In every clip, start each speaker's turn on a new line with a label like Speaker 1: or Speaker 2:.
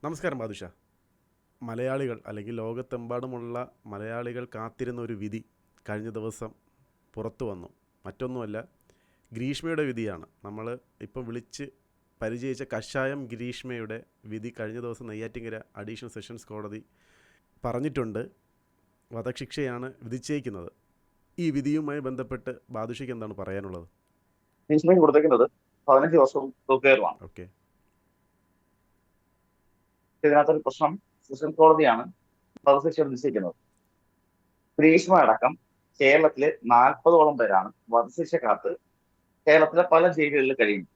Speaker 1: നമസ്കാരം ബാദുഷ. മലയാളികൾ അല്ലെങ്കിൽ ലോകത്തെമ്പാടുമുള്ള മലയാളികൾ കാത്തിരുന്ന ഒരു വിധി കഴിഞ്ഞ ദിവസം പുറത്തു വന്നു. മറ്റൊന്നുമല്ല, ഗ്രീഷ്മയുടെ വിധിയാണ്. നമ്മൾ ഇപ്പം വിളിച്ച് പരിചയിച്ച കഷായം ഗ്രീഷ്മയുടെ വിധി കഴിഞ്ഞ ദിവസം നെയ്യാറ്റിങ്കര അഡീഷണൽ സെഷൻസ് കോടതി പറഞ്ഞിട്ടുണ്ട്. വധശിക്ഷയാണ് വിധിച്ചേക്കുന്നത്. ഈ വിധിയുമായി ബന്ധപ്പെട്ട് ബാദുഷയ്ക്ക് എന്താണ് പറയാനുള്ളത്?
Speaker 2: ഭീഷണി കൊടുത്തേക്കുന്നത് 15 വർഷവും തൂക്കുകയറുമാണ്.
Speaker 1: ഓക്കെ.
Speaker 2: ഇതിനകത്തൊരു പ്രശ്നം, സെഷൻസ് കോടതിയാണ് വധശിക്ഷ നിശ്ചയിക്കുന്നത്. ഗ്രീഷ്മ അടക്കം കേരളത്തിലെ 40ഓളം പേരാണ് വധശിക്ഷ കാത്ത് കേരളത്തിലെ പല ജയിലുകളിൽ കഴിയുന്നു.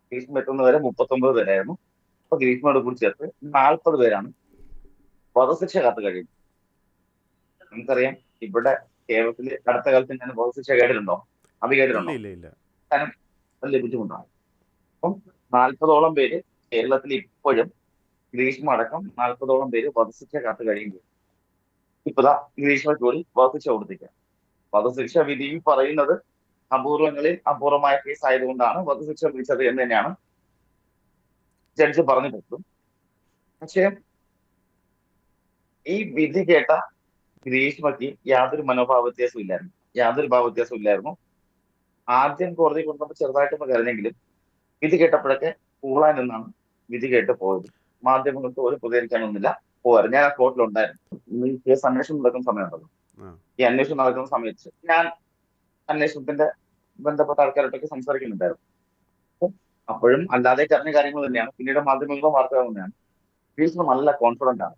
Speaker 2: ഗ്രീഷ്മ എത്തുന്നവരെ 39 പേരായിരുന്നു. അപ്പൊ ഗ്രീഷ്മയോട് കൂടി ചേർത്ത് 40 പേരാണ് വധശിക്ഷ കാത്ത് കഴിയുന്നത്. നമുക്കറിയാം, ഇവിടെ കേരളത്തിൽ അടുത്ത കാലത്ത് ഞാൻ വധശിക്ഷ കേട്ടിട്ടുണ്ടോ? അത്
Speaker 1: ഇല്ല
Speaker 2: കേട്ടിട്ടുണ്ടോ?
Speaker 1: ഇല്ല ഇല്ല.
Speaker 2: കാരണം വലിയ ബുദ്ധിമുട്ടാണ്. അപ്പം 40ഓളം പേര് കേരളത്തിൽ ഇപ്പോഴും ഗ്രീഷ്മ അടക്കം 40ഓളം പേര് വധശിക്ഷ കാത്ത് കഴിയുമ്പോൾ ഇപ്പതാ ഗ്രീഷ്മ കൂടി വധശിക്ഷ കൊടുത്തിരിക്കുക. വധശിക്ഷ വിധി പറയുന്നത് അപൂർവങ്ങളിൽ അപൂർവമായ കേസ് ആയതുകൊണ്ടാണ് വധശിക്ഷ വിധിച്ചത് എന്ന് തന്നെയാണ് ജഡ്ജി പറഞ്ഞിട്ടുള്ളത്. പക്ഷേ ഈ വിധി കേട്ട ഗ്രീഷ്മയ്ക്ക് യാതൊരു മനോഭാവ ഇല്ലായിരുന്നു. യാതൊരു ഭാവവ്യത്യാസവും ഇല്ലായിരുന്നു. ആദ്യം കോടതി കൊണ്ടുവന്ന് ചെറുതായിട്ടൊന്ന് കരഞ്ഞെങ്കിലും വിധി കേട്ടപ്പോഴൊക്കെ കൂളാൻ നിന്നാണ് വിധി കേട്ട് പോയത്. മാധ്യമങ്ങൾക്ക് പോലും പ്രതികരിക്കാനൊന്നുമില്ല. പോവാറ്. ഞാൻ ആ കോർട്ടിലുണ്ടായിരുന്നു. ഈ കേസ് അന്വേഷണം നടക്കുന്ന സമയമുണ്ടല്ലോ.
Speaker 1: ആ
Speaker 2: ഈ അന്വേഷണം നടക്കുന്ന സമയത്ത് ഞാൻ അന്വേഷണത്തിന്റെ ബന്ധപ്പെട്ട ആൾക്കാരോട്ടൊക്കെ സംസാരിക്കുന്നുണ്ടായിരുന്നു. അപ്പം അപ്പോഴും അല്ലാതെ അറിഞ്ഞ കാര്യങ്ങൾ തന്നെയാണ്. പിന്നീട് മാധ്യമങ്ങളും വാർത്തകൾ തന്നെയാണ്. ഗ്രീഷ്മ നല്ല കോൺഫിഡന്റ് ആണ്.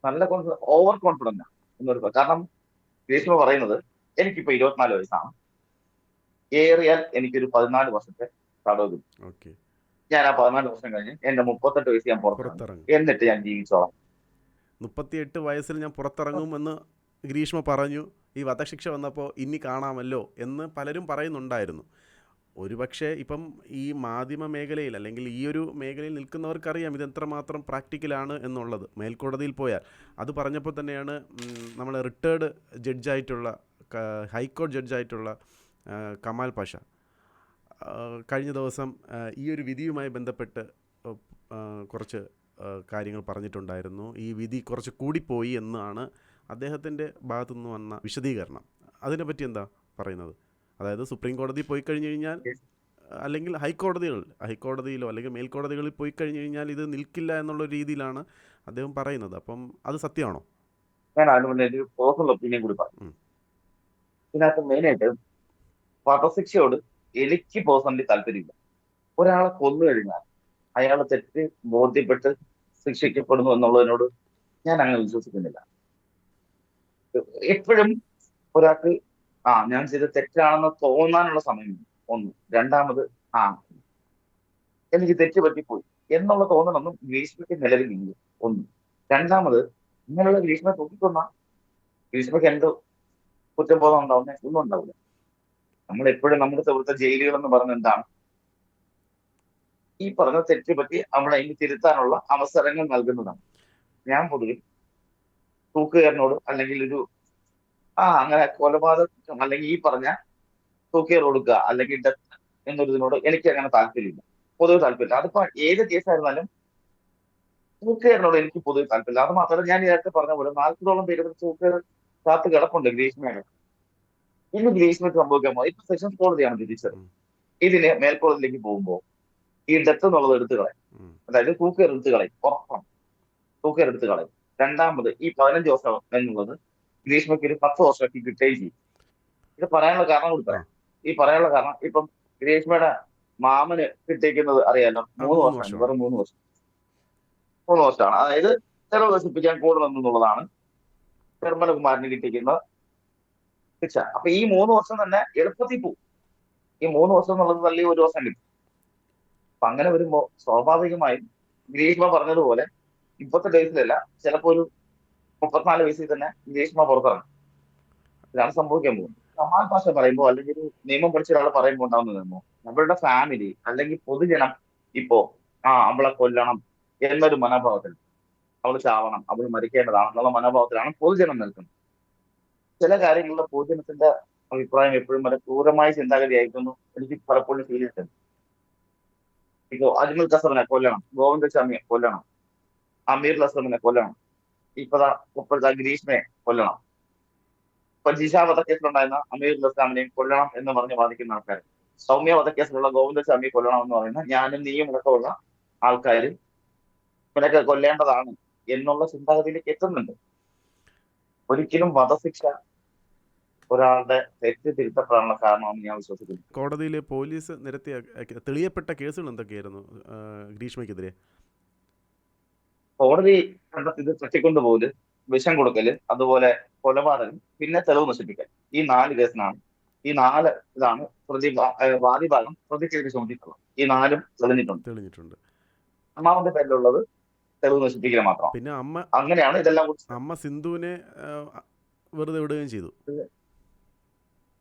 Speaker 2: നല്ല കോൺഫിഡന്റ്, ഓവർ കോൺഫിഡന്റ് ആണ് എന്നൊരു കാരണം ഗ്രീഷ്മ പറയുന്നത്, എനിക്കിപ്പോ 24 വയസ്സാണ്. ഏറിയാൽ എനിക്കൊരു 14 വർഷത്തെ തടവ് കിട്ടും.
Speaker 1: ഓക്കെ.
Speaker 2: ഞാൻ ആ 14 വർഷം കഴിഞ്ഞ് എന്റെ 38 വയസ്സ് ഞാൻ പുറത്തിറങ്ങും.
Speaker 1: പുറത്തിറങ്ങും.
Speaker 2: എന്നിട്ട് ഞാൻ ജീവിച്ചോളാം.
Speaker 1: 38 വയസ്സിൽ ഞാൻ പുറത്തിറങ്ങുമെന്ന് ഗ്രീഷ്മ പറഞ്ഞു. ഈ വധശിക്ഷ വന്നപ്പോൾ ഇനി കാണാമല്ലോ എന്ന് പലരും പറയുന്നുണ്ടായിരുന്നു. ഒരുപക്ഷെ ഇപ്പം ഈ മാധ്യമ മേഖലയിൽ അല്ലെങ്കിൽ ഈ ഒരു മേഖലയിൽ നിൽക്കുന്നവർക്കറിയാം ഇതെത്രമാത്രം പ്രാക്ടിക്കലാണ് എന്നുള്ളത്. മേൽക്കോടതിയിൽ പോയാൽ അത് പറഞ്ഞപ്പോൾ തന്നെയാണ് നമ്മളെ റിട്ടേർഡ് ജഡ്ജായിട്ടുള്ള ഹൈക്കോടതി ജഡ്ജായിട്ടുള്ള കമാൽ പാഷ കഴിഞ്ഞ ദിവസം ഈ ഒരു വിധിയുമായി ബന്ധപ്പെട്ട് കുറച്ച് കാര്യങ്ങൾ പറഞ്ഞിട്ടുണ്ടായിരുന്നു. ഈ വിധി കുറച്ച് കൂടിപ്പോയി എന്നാണ് അദ്ദേഹത്തിൻ്റെ ഭാഗത്തു നിന്ന് വന്ന വിശദീകരണം. അതിനെപ്പറ്റി എന്താ പറയുന്നത്? അതായത് സുപ്രീം കോടതി പോയി കഴിഞ്ഞ് കഴിഞ്ഞാൽ, അല്ലെങ്കിൽ ഹൈക്കോടതിയിലോ അല്ലെങ്കിൽ മേൽക്കോടതികളിൽ പോയി കഴിഞ്ഞ് കഴിഞ്ഞാൽ ഇത് നിൽക്കില്ല എന്നുള്ള രീതിയിലാണ് അദ്ദേഹം പറയുന്നത്. അപ്പം അത് സത്യമാണോ?
Speaker 2: ഞാൻ അതിന് മുന്നേ ഒരു പേഴ്സണൽ ഒപ്പീനിയൻ കൂടി പറഞ്ഞു. ഇതിനകത്ത് മെയിനായിട്ട് വധശിക്ഷയോട് എനിക്ക് പേഴ്സണലി താല്പര്യമില്ല. ഒരാളെ കൊന്നു കഴിഞ്ഞാൽ അയാൾ തെറ്റ് ബോധ്യപ്പെട്ട് ശിക്ഷിക്കപ്പെടുന്നു എന്നുള്ളതിനോട് ഞാൻ അങ്ങനെ വിശ്വസിക്കുന്നില്ല. എപ്പോഴും ഒരാൾക്ക് ഞാൻ ചെയ്ത് തെറ്റാണെന്ന് തോന്നാനുള്ള സമയം ഒന്ന്. രണ്ടാമത് ആ എനിക്ക് തെറ്റ് പറ്റിപ്പോയി എന്നുള്ള തോന്നലൊന്നും ഗ്രീഷ്മയ്ക്ക് നിലവിലില്ല. ഒന്ന്. രണ്ടാമത്, ഇങ്ങനെയുള്ള ഗ്രീഷ്മ തൂക്കിക്കൊന്ന ഗ്രീഷ്മയ്ക്ക് എന്ത് കുറ്റബോധം ഉണ്ടാവുന്ന ഒന്നും ഉണ്ടാവില്ല. നമ്മൾ എപ്പോഴും നമ്മുടെ ഇവിടുത്തെ ജയിലുകൾ എന്ന് പറഞ്ഞ എന്താണ്, ഈ പറഞ്ഞ തെറ്റ് പറ്റി അവിടെ അതിന് തിരുത്താനുള്ള അവസരങ്ങൾ നൽകുന്നതാണ്. ഞാൻ പൊതുവെ തൂക്കുകാരനോട് അല്ലെങ്കിൽ ഒരു അങ്ങനെ കൊലപാതകം അല്ലെങ്കിൽ ഈ പറഞ്ഞ തൂക്കുകയർ കൊടുക്കുക അല്ലെങ്കിൽ ഡെത്ത് എന്നൊരിതിനോട് എനിക്ക് അങ്ങനെ താല്പര്യമില്ല. പൊതുവെ താല്പര്യമില്ല. അതിപ്പോ ഏത് കേസായിരുന്നാലും തൂക്കുകയറിനോട് എനിക്ക് പൊതുവെ താല്പര്യമില്ല. അത് മാത്രമല്ല, ഞാൻ നേരത്തെ പറഞ്ഞ പോലെ 40ഓളം പേര് തൂക്കുകയർ കാത്ത് കിടപ്പുണ്ട് ഗ്രീഷ്മയുടെ. ഇന്ന് ഗ്രീഷ്മയ്ക്ക് സംഭവിക്കാൻ പോകുന്നത്, ഇപ്പൊ സെഷൻസ് കോടതിയാണ് വിധിച്ചത്. ഇതിന് മേൽക്കോടതിയിലേക്ക് പോകുമ്പോൾ ഈ ഡെത്ത് എന്നുള്ളത് എടുത്തു കളയും. അതായത് തൂക്കുകയർ എടുത്തു കളയും. ഉറപ്പാണ് തൂക്കുകയർ എടുത്തു കളയും. രണ്ടാമത്, ഈ 15 വർഷം എന്നുള്ളത് ഗ്രീഷ്മയ്ക്ക് ഒരു 10 വർഷമാക്കി കിട്ടുകയും ചെയ്യും. ഇത് പറയാനുള്ള കാരണം കൂടി പറയാം. ഈ പറയാനുള്ള കാരണം, ഇപ്പം ഗ്രീഷ്മയുടെ മാമന് കിട്ടിയിരിക്കുന്നത് അറിയാലോ, 3
Speaker 1: 3
Speaker 2: വർഷമാണ്.
Speaker 1: വർഷമാണ്.
Speaker 2: വെറും 3 വർഷമാണ്. അതായത് ചെലവ് നശിപ്പിക്കാൻ കൂടെ നിന്നുള്ളതാണ് നിർമ്മലകുമാരന് കിട്ടിയിരിക്കുന്ന ശിക്ഷ. അപ്പൊ ഈ 3 വർഷം തന്നെ എളുപ്പത്തിൽ പോകും. ഈ 3 വർഷം എന്നുള്ളത് തള്ളി 1 വർഷം കിട്ടും. അപ്പൊ അങ്ങനെ വരുമ്പോ സ്വാഭാവികമായും ഗ്രീഷ്മ പറഞ്ഞതുപോലെ 38 വയസ്സിലല്ല, ചിലപ്പോ ഒരു 34 വയസ്സിൽ തന്നെ ഗ്രീഷ്മ പുറത്തിറങ്ങും. ഇതാണ് സംഭവിക്കാൻ പോകുന്നത്. കമാൽ പാഷ പറയുമ്പോൾ അല്ലെങ്കിൽ ഒരു നിയമം പഠിച്ച ഒരാൾ പറയുമ്പോൾ ഉണ്ടാവുന്ന നിയമം, അവരുടെ ഫാമിലി അല്ലെങ്കിൽ പൊതുജനം ഇപ്പോ അവളെ കൊല്ലണം എന്നൊരു മനോഭാവത്തിൽ, അവൾ ചാവണം, അവൾ മരിക്കേണ്ടതാണ് എന്നുള്ള മനോഭാവത്തിലാണ് പൊതുജനം നിൽക്കുന്നത്. ചില കാര്യങ്ങളുടെ പൊതുജനത്തിന്റെ അഭിപ്രായം എപ്പോഴും വളരെ ക്രൂരമായ ചിന്താഗതി ആയിരിക്കുന്നു എനിക്ക് പലപ്പോഴും ഫീൽ ചെയ്തിട്ടുണ്ട്. ഇപ്പോ അജ്മൽ കസറിനെ കൊല്ലണം, ഗോവിന്ദസ്വാമിയെ കൊല്ലണം, അമീർ അസ്ലമിനെ കൊല്ലണം, ഇപ്പോഴത്തെ ഗ്രീഷ്മയെ കൊല്ലണം. ഇപ്പൊ ജിഷ വധക്കേസിലുണ്ടായിരുന്ന അമീർ ഇസ്ലാമിനെയും കൊല്ലണം എന്ന് പറഞ്ഞ് വാദിക്കുന്ന ആൾക്കാർ, സൗമ്യ വധക്കേസിലുള്ള ഗോവിന്ദസ്വാമിയെ കൊല്ലണം എന്ന് പറയുന്ന ഞാനും നീയും അടക്കമുള്ള ആൾക്കാർ ഇവരൊക്കെ കൊല്ലേണ്ടതാണ് എന്നുള്ള ചിന്താഗതിയിലേക്ക് എത്തുന്നുണ്ട്. ഒരിക്കലും വധശിക്ഷ ഒരാളുടെ തെറ്റ് തിരുത്തപ്പെടാനുള്ള കാരണമെന്ന് ഞാൻ വിശ്വസിക്കുന്നു.
Speaker 1: കോടതിയിൽ പോലീസ് നിരത്തിയ തെളിയപ്പെട്ട കേസുകൾ എന്തൊക്കെയായിരുന്നു ഗ്രീഷ്മയ്ക്കെതിരെ?
Speaker 2: കോടതി കണ്ടെത്തിയത് തട്ടിക്കൊണ്ടുപോകല്, വിഷം കൊടുക്കല്, അതുപോലെ കൊലപാതകം, പിന്നെ തെളിവ് നശിപ്പിക്കൽ. ഈ 4 കേസിനാണ്, ഈ 4 ഇതാണ് വാദിഭാഗം പ്രതിക്കെതിരെ ചുമത്തിയിട്ടുള്ളത്. ഈ 4ഉം തെളിഞ്ഞിട്ടുണ്ട്. അമ്മാവന്റെ പേരിലുള്ളത് തെളിവ് നശിപ്പിക്കൽ മാത്രമാണ്.
Speaker 1: പിന്നെ
Speaker 2: അങ്ങനെയാണ് ഇതെല്ലാം
Speaker 1: അമ്മ സിന്ധുവിനെ വെറുതെ വിടുകയും ചെയ്തു.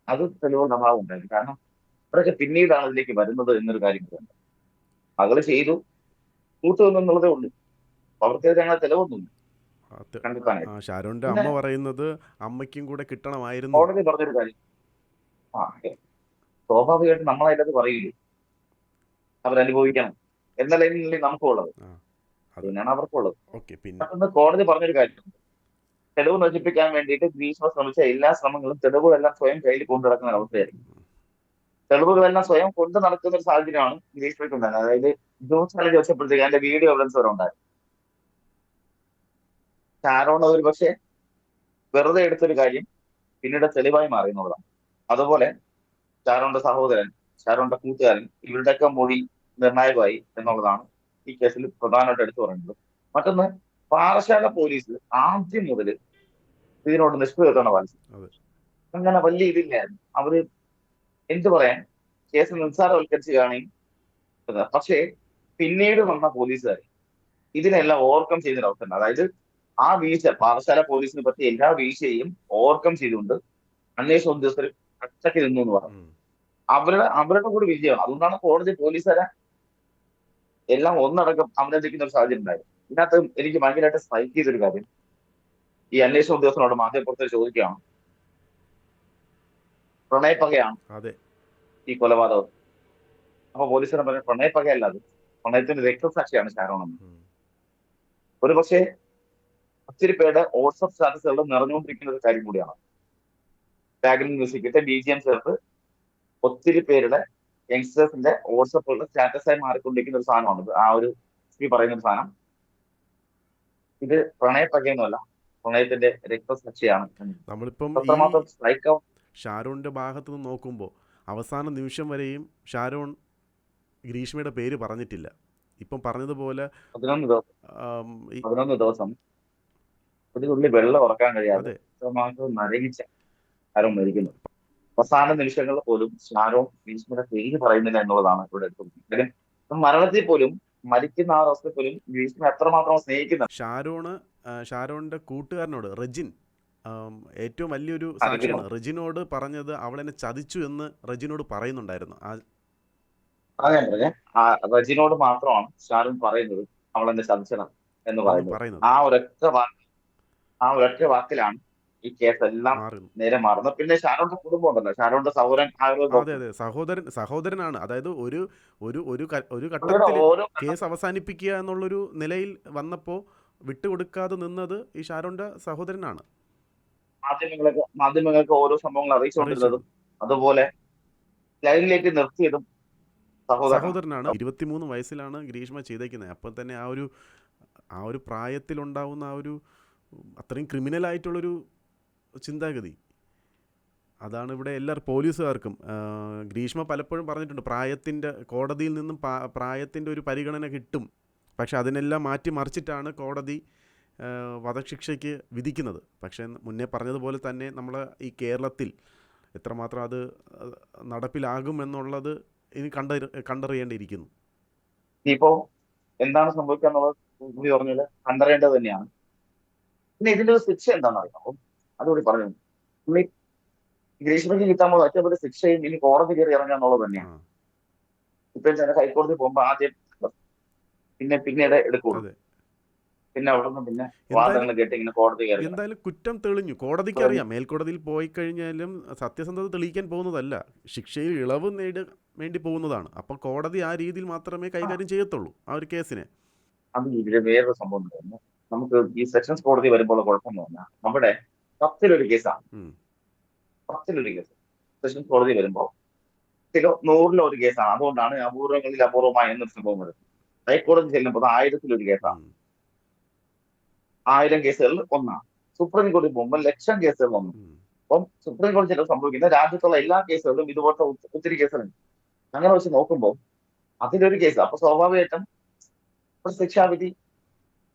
Speaker 2: അത് തെളിവുകളുടെ അഭാവം ഉണ്ടായിരുന്നു. കാരണം അവരൊക്കെ പിന്നീടാണ് ഇതിലേക്ക് വരുന്നത് എന്നൊരു കാര്യം പറയുന്നത്. മകള് ചെയ്തു കൂട്ടുവെന്നുള്ളതേ ഉള്ളൂ, അവർക്കെതിരെ അങ്ങനെ തെളിവൊന്നുമില്ല കണ്ടെത്താനായിട്ട്.
Speaker 1: ഷാരോന്റെ അമ്മ പറയുന്നത് അമ്മയ്ക്കും കൂടെ കിട്ടണമായിരുന്നു.
Speaker 2: കോടതി പറഞ്ഞൊരു കാര്യം, സ്വാഭാവികമായിട്ട് നമ്മളതിലത് പറയില്ലേ, അവരനുഭവിക്കണം എന്നല്ലേ നമുക്കുള്ളത്, അതിനാണ് അവർക്കുള്ളത്. മറ്റൊന്ന് കോടതി പറഞ്ഞൊരു കാര്യം, തെളിവ് നശിപ്പിക്കാൻ വേണ്ടിയിട്ട് ഗ്രീഷ്മ ശ്രമിച്ച എല്ലാ ശ്രമങ്ങളും തെളിവുകളെല്ലാം സ്വയം കയ്യിൽ കൊണ്ടു നടക്കുന്ന ഒരു അവസ്ഥയായിരിക്കും. തെളിവുകളെല്ലാം സ്വയം കൊണ്ടു നടക്കുന്ന ഒരു സാഹചര്യമാണ് ഗ്രീഷ്മയ്ക്ക് ഉണ്ടായിരുന്നത്. അതായത് ജോസ് ചോദിച്ചപ്പോഴത്തേക്ക് അതിന്റെ വീഡിയോ എവിഡൻസ് വരെ ഉണ്ടായിരുന്നു. ഷാരോൺ ഒരു പക്ഷേ വെറുതെ എടുത്തൊരു കാര്യം പിന്നീട് തെളിവായി മാറി എന്നുള്ളതാണ്. അതുപോലെ ഷാരോന്റെ സഹോദരൻ, ഷാരോന്റെ കൂട്ടുകാരൻ, ഇവരുടെയൊക്കെ മൊഴി നിർണായകമായി എന്നുള്ളതാണ് ഈ കേസിൽ പ്രധാനമായിട്ട് എടുത്തു പറയുന്നത്. മറ്റൊന്ന്, പാറശാല പോലീസ് ആദ്യം മുതൽ ഇതിനോട് നിഷ്ക്രിയത്വമാണ് പാലിച്ചത്. അങ്ങനെ വലിയ ഇതില്ലായിരുന്നു. അവര് എന്തു പറയാൻ, കേസ് നിസ്സാരവൽക്കരിച്ചുകയാണെങ്കിൽ, പക്ഷേ പിന്നീട് വന്ന പോലീസുകാർ ഇതിനെല്ലാം ഓവർകം ചെയ്യുന്ന അവസ്ഥയുണ്ട്. അതായത് ആ വീഴ്ച, പാറശാല പോലീസിനെ പറ്റി എല്ലാ വീഴ്ചയും ഓവർകം ചെയ്തുകൊണ്ട് അന്വേഷണ ഉദ്യോഗസ്ഥർ കട്ടക്ക് നിന്നു എന്ന് പറഞ്ഞു. അവരുടെ കൂടി വിജയമാണ്. അതുകൊണ്ടാണ് കോടതി പോലീസുകാരെ എല്ലാം ഒന്നടക്കം അഭിനന്ദിക്കുന്ന ഒരു സാഹചര്യം ഉണ്ടായത്. ഇതിനകത്ത് എനിക്ക് ഭയങ്കരമായിട്ട് സ്ട്രൈക്ക് ചെയ്തൊരു കാര്യം, ഈ അന്വേഷണ ഉദ്യോഗസ്ഥനോട് മാധ്യമപ്രവർത്തകർ ചോദിക്കുകയാണ്, പ്രണയപ്പകയാണ് ഈ കൊലപാതകം. അപ്പൊ പോലീസുകാരൻ പറഞ്ഞ പ്രണയപ്പകയല്ല, അത് പ്രണയത്തിന്റെ രക്തസാക്ഷിയാണ് ഷാരോൺ. ഒരു പക്ഷേ ഒത്തിരി പേരുടെ വാട്സ്ആപ്പ് സ്റ്റാറ്റസുകൾ നിറഞ്ഞുകൊണ്ടിരിക്കുന്ന ഒരു കാര്യം കൂടിയാണ്. ബാക്ക്ഗ്രൗണ്ട് മ്യൂസിക് ഇട്ട് BGM ചേർത്ത് ഒത്തിരി പേരുടെ യങ്സ്റ്റേഴ്സിന്റെ വാട്സപ്പുകളുടെ സ്റ്റാറ്റസായി മാറിക്കൊണ്ടിരിക്കുന്ന ഒരു സാധനമാണ് ആ ഒരു പറയുന്ന ഒരു സാധനം. ഇത് പ്രണയപ്പകയൊന്നുമല്ല, പ്രണയത്തിന്റെ രക്തസാക്ഷിയാണ്.
Speaker 1: നമ്മളിപ്പം ഷാരോണിന്റെ ഭാഗത്ത് നിന്ന് നോക്കുമ്പോൾ അവസാന നിമിഷം വരെയും ഷാരോൺ ഗ്രീഷ്മയുടെ പേര് പറഞ്ഞിട്ടില്ല. ഇപ്പം പറഞ്ഞതുപോലെ
Speaker 2: 11 ദിവസം ഒരു തുള്ളി വെള്ളം ഉറക്കാൻ കഴിയാതെ നരകിച്ച ഷാരോൺ മരിക്കുന്നു. അവസാന നിമിഷങ്ങളിൽ പോലും ഷാരോൺ ഗ്രീഷ്മയുടെ പേര് പറയുന്നില്ല എന്നുള്ളതാണ് ഇവിടെ എടുക്കുന്നത്. മരണത്തിൽ പോലും, മരിക്കുന്ന ആ അവസ്ഥയിൽ പോലും ഗ്രീഷ്മ എത്രമാത്രം സ്നേഹിക്കുന്ന
Speaker 1: ഷാരോണിന്റെ കൂട്ടുകാരനോട് റെജിൻ ഏറ്റവും വലിയൊരു സാക്ഷിയാണ്. റെജിനോട് പറഞ്ഞത് അവളെന്നെ ചതിച്ചു എന്ന് റെജിനോട് പറയുന്നുണ്ടായിരുന്നു.
Speaker 2: റെജിനോട് മാത്രമാണ് ഷാരോൺ പറയുന്നത് അവളെന്നെ ചതിച്ചണം എന്ന് പറയുന്നത്. ആ ഒരൊറ്റ വാക്കിലാണ് ഈ കേസ് എല്ലാം നേരെ മാറുന്നത്. പിന്നെ ഷാരോന്റെ കുടുംബം ഉണ്ടല്ലോ, ഷാരോന്റെ
Speaker 1: സഹോദരനാണ്. അതായത് ഒരു ഘട്ടത്തിൽ കേസ് അവസാനിപ്പിക്കുക എന്നുള്ളൊരു നിലയിൽ വന്നപ്പോൾ വിട്ടുകൊടുക്കാതെ നിന്നത് ഈ ഷാരോന്റെ സഹോദരനാണ്.
Speaker 2: മാധ്യമങ്ങൾക്ക് ഓരോ സംഭവങ്ങൾ അറിയിച്ചുകൊണ്ടിരുന്നതും അതുപോലെ ലൈനിലേക്ക് നിർത്തിയതും
Speaker 1: സഹോദരനാണ്. 23 വയസ്സിലാണ് ഗ്രീഷ്മ ചെയ്തേക്കുന്നത്. അപ്പം തന്നെ ആ ഒരു പ്രായത്തിലുണ്ടാവുന്ന ആ ഒരു അത്രയും ക്രിമിനലായിട്ടുള്ളൊരു ചിന്താഗതി, അതാണ് ഇവിടെ പോലീസുകാർക്കും. ഗ്രീഷ്മ പലപ്പോഴും പറഞ്ഞിട്ടുണ്ട്, കോടതിയിൽ നിന്നും പ്രായത്തിൻ്റെ ഒരു പരിഗണന കിട്ടും, പക്ഷെ അതിനെല്ലാം മാറ്റിമറിച്ചിട്ടാണ് കോടതി വധശിക്ഷയ്ക്ക് വിധിക്കുന്നത്. പക്ഷേ മുന്നേ പറഞ്ഞതുപോലെ തന്നെ നമ്മൾ ഈ കേരളത്തിൽ എത്രമാത്രം അത് നടപ്പിലാകുമെന്നുള്ളത് ഇനി കണ്ടറിയേണ്ടിയിരിക്കുന്നു.
Speaker 2: ഇപ്പോൾ എന്താണ് സംഭവിക്കുക എന്നുള്ളത് പറഞ്ഞാൽ കണ്ടറിയേണ്ടത് തന്നെയാണ്. പിന്നെ ഇതിന്റെ ഒരു ശിക്ഷ എന്താണെന്ന് അറിയാമോ? അതുകൂടി പറഞ്ഞു. ഗ്രീഷ്മയ്ക്ക് കിട്ടാൻ പോകുന്ന ഏറ്റവും വലിയ ശിക്ഷയും ഇനി കോടതി കയറി ഇറങ്ങുക എന്നുള്ളത് തന്നെയാണ്. ഇപ്പൊ ഹൈക്കോടതി പോകുമ്പോൾ ആദ്യം പിന്നീട് എടുക്കുള്ളൂ. പിന്നെ അവിടെ നിന്ന് പിന്നെ
Speaker 1: എന്തായാലും
Speaker 2: വാദങ്ങൾ കേട്ട് ഇങ്ങനെ കോടതി കയറി കിടക്കും.
Speaker 1: എന്തായാലും കുറ്റം തെളിഞ്ഞു. കോടതിക്കറിയാം. മേൽക്കോടതിയിൽ പോയി കഴിഞ്ഞാലും സത്യസന്ധത തെളിയിക്കാൻ പോകുന്നതല്ല. ശിക്ഷയിൽ ഇളവ് വേണ്ടി പോകുന്നതാണ്. അപ്പോൾ കോടതി ആ രീതിയിൽ മാത്രമേ
Speaker 2: ആ,
Speaker 1: കൈകാര്യം ചെയ്യത്തുള്ളൂ ആ ഒരു കേസിനെ.
Speaker 2: അത് ഇതില് വേറൊരു സംഭവം ഉണ്ടായിരുന്നു. നമുക്ക് ഈ സെഷൻസ് കോടതി വരുമ്പോൾ കുഴപ്പം എന്ന് പറഞ്ഞാൽ നമ്മുടെ 10-ലൊരു കേസാണ്.
Speaker 1: ഉം.
Speaker 2: 10-ലൊരു കേസ് സെഷൻസ് കോടതി വരുമ്പോൾ 10-ലോ 100-ലോ ഒരു കേസാണ്. അതുകൊണ്ടാണ് അപൂർവങ്ങളിൽ അപൂർവമായ എന്നൊരു സംഭവം വരുന്നത്. ഹൈക്കോടതി ചെല്ലുമ്പോൾ 1000-ലൊരു കേസാണ്.
Speaker 1: ഉം.
Speaker 2: 1000 കേസുകളിൽ ഒന്നാണ്. സുപ്രീം കോടതി പോകുമ്പോൾ ലക്ഷം കേസുകളിൽ ഒന്ന്.
Speaker 1: ഉം.
Speaker 2: അപ്പം സുപ്രീം കോടതി ചില സംഭവിക്കുന്ന രാജ്യത്തുള്ള എല്ലാ കേസുകളിലും ഇതുപോലത്തെ ഒത്തിരി കേസുകളുണ്ട്. അങ്ങനെ വെച്ച് നോക്കുമ്പോൾ അതിലൊരു കേസ് അപ്പൊ സ്വാഭാവികമായിട്ടും ഒരു ശിക്ഷാവിധി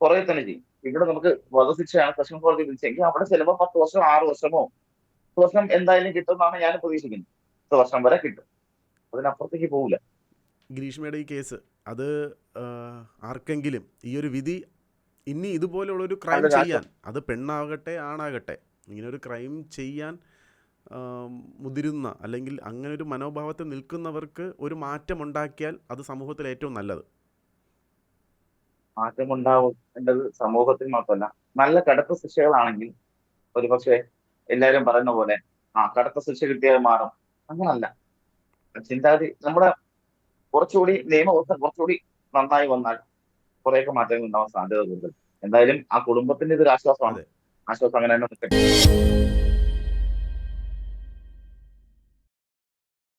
Speaker 2: കുറേ തന്നെ ചെയ്യും. ഇവിടെ നമുക്ക് വധശിക്ഷയാണ് സെഷൻ കോടതി വിധിച്ചെങ്കിൽ അവിടെ ചിലപ്പോൾ 10 വർഷം 6 വർഷമോ 10 വർഷം എന്തായാലും കിട്ടുമെന്നാണ് ഞാൻ പ്രതീക്ഷിക്കുന്നത്. 10 വർഷം വരെ കിട്ടും. അതിനപ്പുറത്തേക്ക് പോകില്ല.
Speaker 1: ഗ്രീഷ്മയുടെ ഈ കേസ് അത് ആർക്കെങ്കിലും ഈ ഒരു വിധി ഇനി ഇതുപോലുള്ളൊരു ക്രൈം
Speaker 2: നല്ലൊരു
Speaker 1: ചെയ്യാൻ,
Speaker 2: ആശ്വാസം.
Speaker 1: അത് പെണ്ണാകട്ടെ ആണാകട്ടെ, ഇങ്ങനൊരു ക്രൈം ചെയ്യാൻ മുതിരുന്ന അല്ലെങ്കിൽ അങ്ങനെ ഒരു മനോഭാവത്തിൽ നിൽക്കുന്നവർക്ക് ഒരു മാറ്റമുണ്ടാക്കിയാൽ അത് സമൂഹത്തിൽ ഏറ്റവും നല്ലത്.
Speaker 2: മാറ്റമുണ്ടാവേണ്ടത് സമൂഹത്തിൽ മാത്രമല്ല, നല്ല കടുത്ത ശിക്ഷകളാണെങ്കിൽ ഒരുപക്ഷെ എല്ലാവരും പറയുന്ന പോലെ കടുത്ത ശിക്ഷ കിട്ടിയാൽ മാറും. അങ്ങനല്ല. ചിന്താഗതി നമ്മുടെ കുറച്ചുകൂടി നിയമവ്യവസ്ഥ കുറച്ചുകൂടി നന്നായി വന്നാൽ കുറേയൊക്കെ മാറ്റങ്ങൾ ഉണ്ടാവാൻ സാധ്യത കൂടുതൽ. എന്തായാലും ആ കുടുംബത്തിന്റെ ഇതൊരു ആശ്വാസമാണ്.
Speaker 1: അതെ.
Speaker 2: ആശ്വാസം അങ്ങനെ തന്നെ നിൽക്കട്ടെ.